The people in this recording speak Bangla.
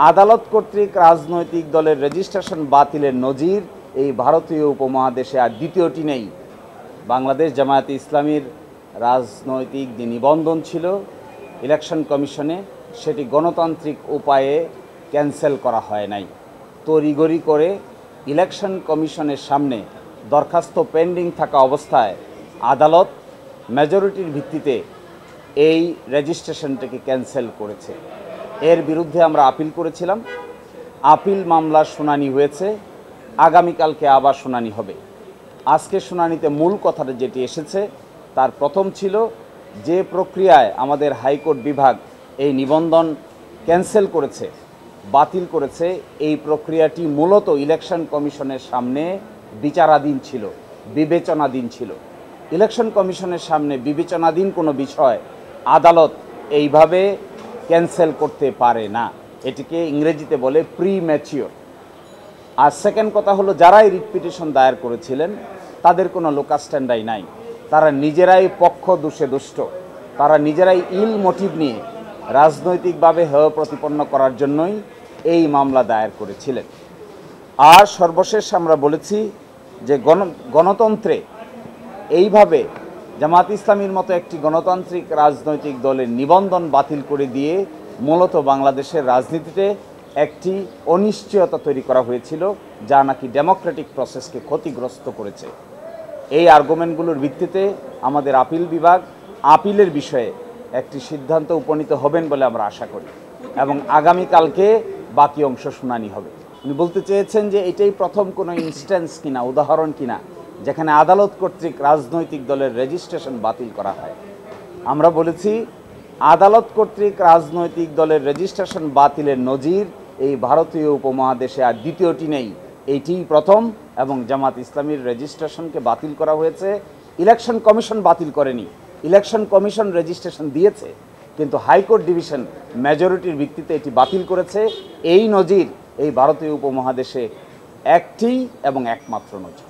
আদালত কর্তৃক রাজনৈতিক দলের রেজিস্ট্রেশন বাতিলের নজির এই ভারতীয় উপমহাদেশে আর দ্বিতীয়টি নেই। বাংলাদেশ জামায়াতে ইসলামীর রাজনৈতিক যে নিবন্ধন ছিল ইলেকশন কমিশনে, সেটি গণতান্ত্রিক উপায়ে ক্যান্সেল করা হয় নাই। তড়িঘড়ি করে ইলেকশন কমিশনের সামনে দরখাস্ত পেন্ডিং থাকা অবস্থায় আদালত মেজরিটির ভিত্তিতে এই রেজিস্ট্রেশনটাকে ক্যান্সেল করেছে। এর বিরুদ্ধে আমরা আপিল করেছিলাম। আপিল মামলার শুনানি হয়েছে, আগামীকালকে আবার শুনানি হবে। আজকে শুনানিতে মূল কথাটা যেটি এসেছে তার প্রথম ছিল যে প্রক্রিয়ায় আমাদের হাইকোর্ট বিভাগ এই নিবন্ধন ক্যান্সেল করেছে, বাতিল করেছে, এই প্রক্রিয়াটি মূলত ইলেকশন কমিশনের সামনে বিচারাধীন ছিল, বিবেচনাধীন ছিল। ইলেকশন কমিশনের সামনে বিবেচনাধীন কোনো বিষয় আদালত এইভাবে ক্যান্সেল করতে পারে না। এটিকে ইংরেজিতে বলে প্রিম্যাচিওর। আর সেকেন্ড কথা হলো, যারাই রিট পিটিশন দায়ের করেছিলেন তাদের কোনো লোকাল স্ট্যান্ডাই নাই। তারা নিজেরাই পক্ষ দোষে দুষ্ট, তারা নিজেরাই ইল মোটিভ নিয়ে রাজনৈতিকভাবে হেয় প্রতিপন্ন করার জন্যই এই মামলা দায়ের করেছিলেন। আর সর্বশেষ আমরা বলেছি যে গণতন্ত্রে এইভাবে জামায়াত ইসলামীর মতো একটি গণতান্ত্রিক রাজনৈতিক দলের নিবন্ধন বাতিল করে দিয়ে মূলত বাংলাদেশের রাজনীতিতে একটি অনিশ্চয়তা তৈরি করা হয়েছিল, যা নাকি ডেমোক্রেটিক প্রসেসকে ক্ষতিগ্রস্ত করেছে। এই আর্গুমেন্টগুলোর ভিত্তিতে আমাদের আপিল বিভাগ আপিলের বিষয়ে একটি সিদ্ধান্ত উপনীত হবেন বলে আমরা আশা করি এবং আগামীকালকে বাকি অংশ শুনানি হবে। উনি বলতে চেয়েছেন যে এটাই প্রথম কোনো ইনস্ট্যান্স কিনা, উদাহরণ কিনা, যেখানে আদালত কর্তৃক রাজনৈতিক দলের রেজিস্ট্রেশন বাতিল করা হয়। আমরা বলেছি আদালত কর্তৃক রাজনৈতিক দলের রেজিস্ট্রেশন বাতিলের নজির এই ভারতীয় উপমহাদেশে আর দ্বিতীয়টি নেই, এইটিই প্রথম। এবং জামাত ইসলামীর রেজিস্ট্রেশনকে বাতিল করা হয়েছে, ইলেকশন কমিশন বাতিল করেনি। ইলেকশন কমিশন রেজিস্ট্রেশন দিয়েছে, কিন্তু হাইকোর্ট ডিভিশন মেজরিটির ভিত্তিতে এটি বাতিল করেছে। এই নজির এই ভারতীয় উপমহাদেশে একটি এবং একমাত্র নজির।